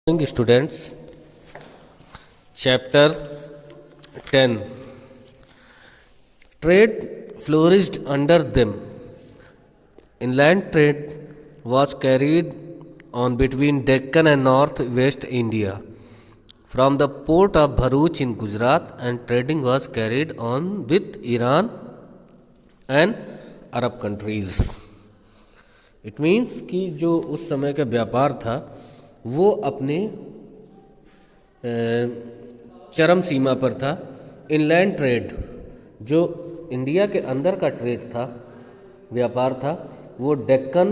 Morning, students. Chapter 10. Trade flourished under them. Inland trade was carried on between Deccan and northwest India from the port of Bharuch in Gujarat, and trading was carried on with Iran and Arab countries. It means कि जो उस समय का व्यापार था वो अपने चरम सीमा पर था। इनलैंड ट्रेड जो इंडिया के अंदर का ट्रेड था, व्यापार था, वो डेक्कन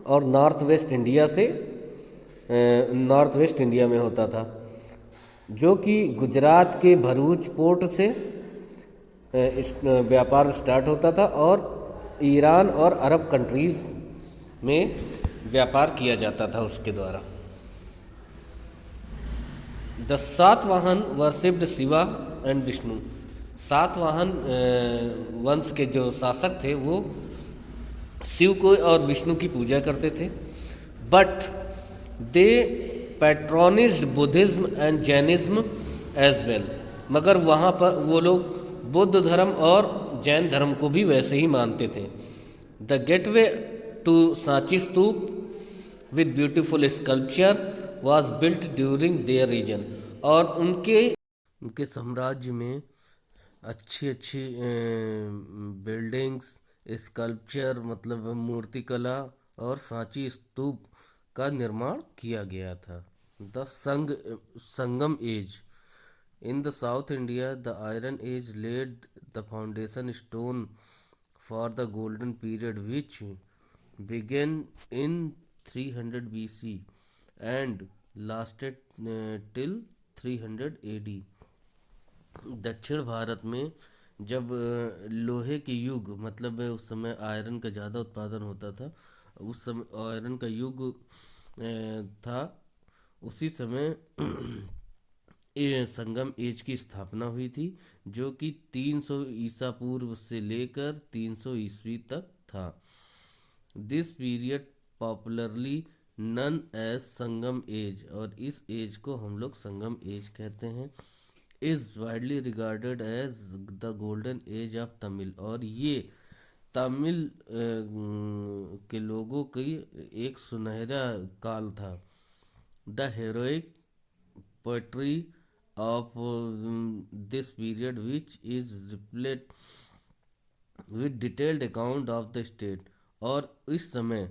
और नॉर्थ वेस्ट इंडिया में होता था, जो कि गुजरात के भरूच पोर्ट से व्यापार स्टार्ट होता था और ईरान और अरब कंट्रीज़ में व्यापार किया जाता था उसके द्वारा। The Satavahana worshipped Shiva and Vishnu. Satavahana वंश के जो शासक थे वो शिव को और विष्णु की पूजा करते थे। But they patronized Buddhism and Jainism as well. मगर वहाँ पर वो लोग बुद्ध धर्म और जैन धर्म को भी वैसे ही मानते थे। The gateway to Sanchi stupa with beautiful sculpture was built during their reign. और उनके साम्राज्य में अच्छी अच्छी बिल्डिंग्स, स्कल्पचर मतलब मूर्तिकला और सांची स्तूप का निर्माण किया गया था। The Sangam age. In the South India, the Iron Age laid the foundation stone for the Golden Period, which began in 300 BC and lasted till 300 AD। दक्षिण भारत में जब लोहे के युग मतलब उस समय आयरन का ज़्यादा उत्पादन होता था, उस समय आयरन का युग था, उसी समय संगम एज की स्थापना हुई थी, जो कि 300 ईसा पूर्व से लेकर 300 ईस्वी तक था। This period popularly known as Sangam age, और इस एज को हम लोग संगम एज कहते हैं। Is widely regarded as the golden age of Tamil, और ये तमिल के लोगों की एक सुनहरा काल था। The heroic poetry of this period, which is replete with detailed account of the state। और इस समय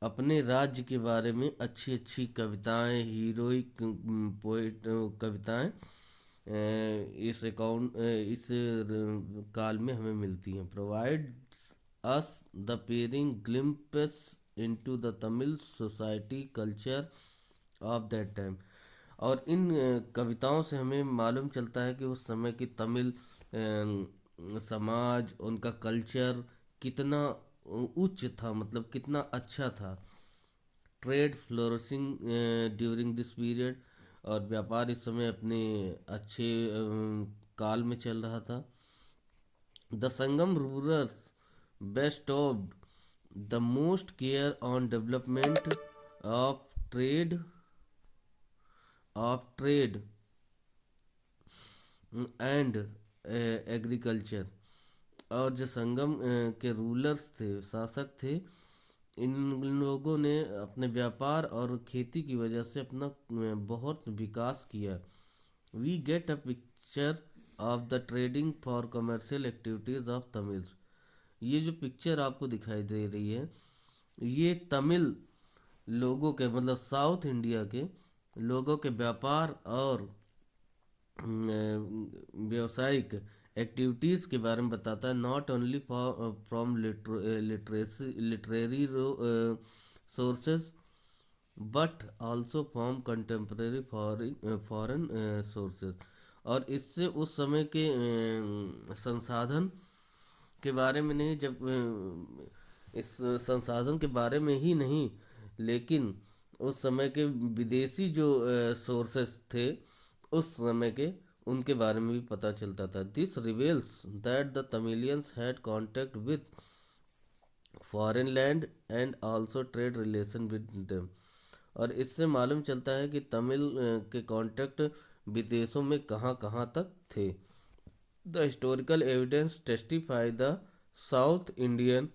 अपने राज्य के बारे में अच्छी अच्छी कविताएं, हीरोइक पोएट कविताएं इस काल में हमें मिलती हैं। Provides us the piercing glimpse into the Tamil society culture of that time. और इन कविताओं से हमें मालूम चलता है कि उस समय की तमिल समाज, उनका कल्चर कितना उच्च था, मतलब कितना अच्छा था। Trade flourishing during this period, और व्यापार इस समय अपने अच्छे काल में चल रहा था। The Sangam rulers bestowed the most care on development of trade and agriculture. और जो संगम के रूलर्स थे, शासक थे, इन लोगों ने अपने व्यापार और खेती की वजह से अपना बहुत विकास किया। We get a picture of the trading for commercial activities of Tamils. ये जो पिक्चर आपको दिखाई दे रही है, ये तमिल लोगों के मतलब साउथ इंडिया के लोगों के व्यापार और व्यावसायिक एक्टिविटीज़ के बारे में बताता है। Not only from literary sources but also from contemporary foreign sources. और इससे उस समय के संसाधन के बारे में नहीं, जब इस संसाधन के बारे में ही नहीं, लेकिन उस समय के विदेशी जो सोर्सेस थे उस समय के, उनके बारे में भी पता चलता था। This reveals that the Tamilians had contact with foreign land and also trade relation with them. और इससे मालूम चलता है कि तमिल के कॉन्टेक्ट विदेशों में कहाँ कहाँ तक थे। The historical evidence testify the south Indian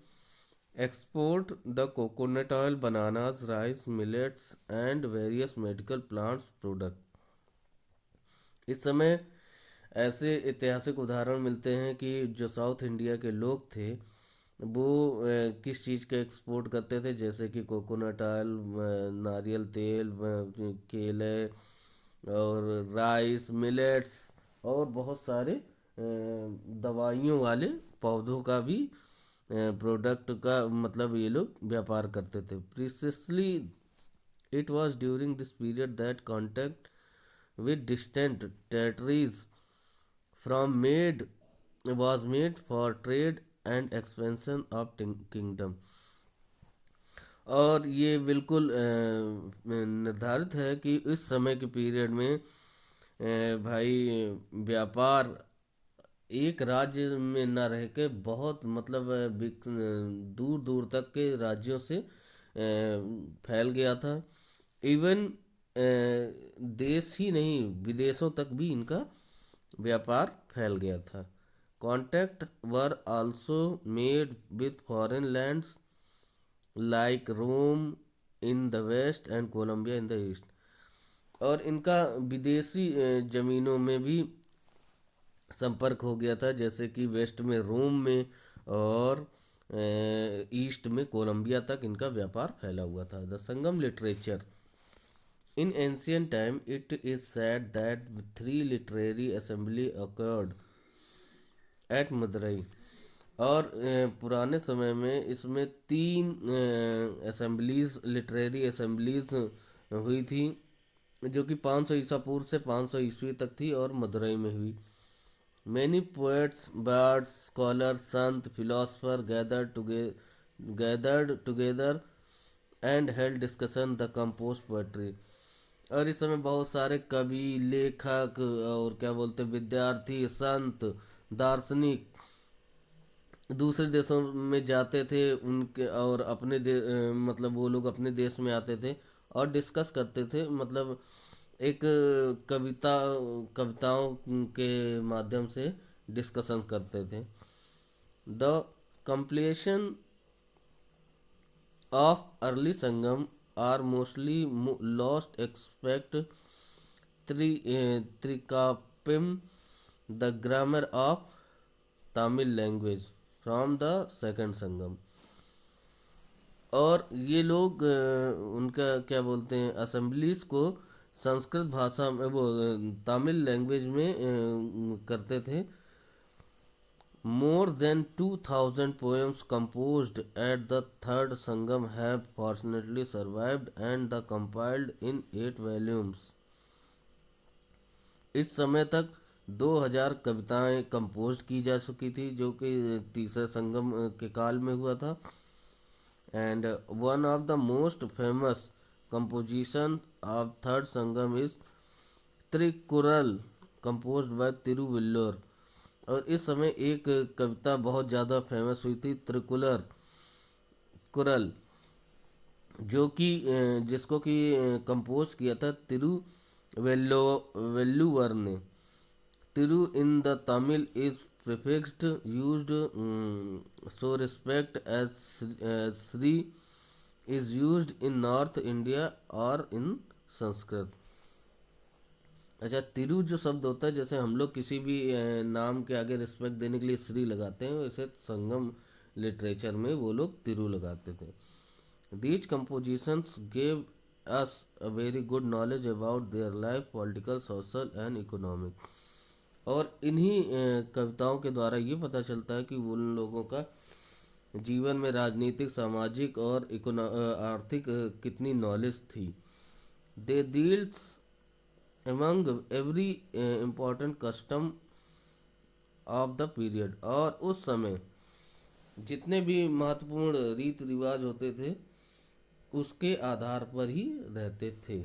export the coconut oil, bananas, rice, millets and various medical plants product। इस समय ऐसे ऐतिहासिक उदाहरण मिलते हैं कि जो साउथ इंडिया के लोग थे वो किस चीज़ का एक्सपोर्ट करते थे, जैसे कि कोकोनट ऑयल, नारियल तेल, केले और राइस, मिलेट्स और बहुत सारे दवाइयों वाले पौधों का भी प्रोडक्ट का मतलब ये लोग व्यापार करते थे। Precisely it was during this period that contact with distant territories from made was made for trade and expansion of kingdom। और ये बिल्कुल निर्धारित है कि इस समय के पीरियड में भाई व्यापार एक राज्य में न रह के बहुत मतलब दूर दूर तक के राज्यों से फैल गया था। इवन देश ही नहीं विदेशों तक भी इनका व्यापार फैल गया था। Contact were also made with foreign lands like Rome in the west and Columbia in the east. और इनका विदेशी जमीनों में भी संपर्क हो गया था, जैसे कि वेस्ट में रोम में और ईस्ट में कोलंबिया तक इनका व्यापार फैला हुआ था। The Sangam literature in ancient time it is said that three literary assembly occurred at Madurai. और पुराने समय में इसमें तीन असेंबलीज, लिटरेरी असेंबलीज हुई थी जो कि 500 ईसा पूर्व से 500 ईस्वी तक थी और मदुरई में हुई। Many poets, bards, scholars, sant, philosophers gathered together and held discussion the composed poetry। और इस समय बहुत सारे कवि, लेखक और क्या बोलते विद्यार्थी, संत, दार्शनिक दूसरे देशों में जाते थे उनके और मतलब वो लोग अपने देश में आते थे और डिस्कस करते थे, मतलब एक कविताओं के माध्यम से डिस्कशन करते थे। The completion of early Sangam are mostly lost expect त्रिकापिम the grammar of Tamil language from the second Sangam. और ये लोग उनका क्या बोलते हैं असेंबलीज को संस्कृत भाषा में वो तमिल लैंग्वेज में करते थे। More than 2000 poems composed at the third Sangam have fortunately survived and the compiled in 8 volumes। इस समय तक 2000 कविताएं कंपोज की जा चुकी थी जो कि तीसरे संगम के काल में हुआ था। And one of the most famous composition of third Sangam is त्रिकुरल composed by Thiruvalluvar. और इस समय एक कविता बहुत ज़्यादा फेमस हुई थी त्रिकुलर कुरल, जो कि जिसको कि कंपोज किया था तिरुवल्लुवर ने। Thiru in the Tamil is prefixed used so respect as Shri is used in North India और in संस्कृत। अच्छा, तिरु जो शब्द होता है, जैसे हम लोग किसी भी नाम के आगे रिस्पेक्ट देने के लिए श्री लगाते हैं, वैसे संगम लिटरेचर में वो लोग तिरु लगाते थे। These compositions gave us a very good knowledge about their life, political, social and economic. और इन्हीं कविताओं के द्वारा ये पता चलता है कि उन लोगों का जीवन में राजनीतिक, सामाजिक और आर्थिक कितनी नॉलेज थी। दे deals among every important custom of the period। और उस समय जितने भी महत्वपूर्ण रीति रिवाज होते थे उसके आधार पर ही रहते थे।